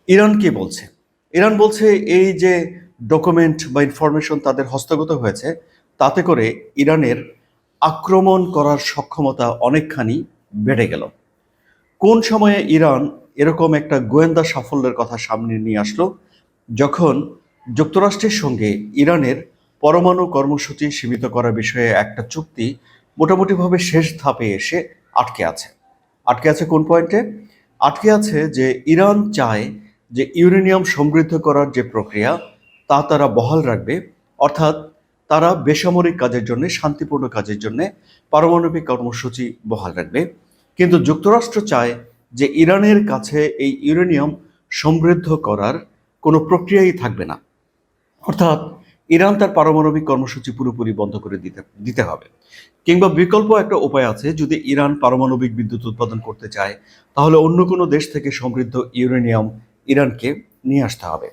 Iran কি বলছে? Iran বলছে এই যে ডকুমেন্ট বা ইনফরমেশন তাদের হস্তগত হয়েছে, তাতে করে ইরানের আক্রমণ করার সক্ষমতা অনেকখানি বেড়ে গেল। কোন সময়ে ইরান এরকম একটা গোয়েন্দা সাফল্যের কথা সামনে নিয়ে আসলো? যখন যুক্তরাষ্ট্রের সঙ্গে ইরানের পরমাণু কর্মসূচি সীমিত করার বিষয়ে একটা চুক্তি মোটামুটিভাবে শেষ ধাপে এসে আটকে আছে। আটকে আছে কোন পয়েন্টে? আটকে আছে যে ইরান চায় যে ইউরেনিয়াম সমৃদ্ধ করার যে প্রক্রিয়া তা তারা বহাল রাখবে, অর্থাৎ তারা বেসামরিক কাজের জন্য, শান্তিপূর্ণ কাজের জন্য পারমাণবিক কর্মসূচি বহাল রাখবে। কিন্তু যুক্তরাষ্ট্র চায় যে ইরানের কাছে এই ইউরেনিয়াম সমৃদ্ধ করার কোনো প্রক্রিয়াই থাকবে না, অর্থাৎ ইরান তার পারমাণবিক কর্মসূচি পুরোপুরি বন্ধ করে দিতে দিতে হবে। কিংবা বিকল্প একটা উপায় আছে, যদি ইরান পারমাণবিক বিদ্যুৎ উৎপাদন করতে চায় তাহলে অন্য কোনো দেশ থেকে সমৃদ্ধ ইউরেনিয়াম ইরানকে নিয়ে আসতে হবে।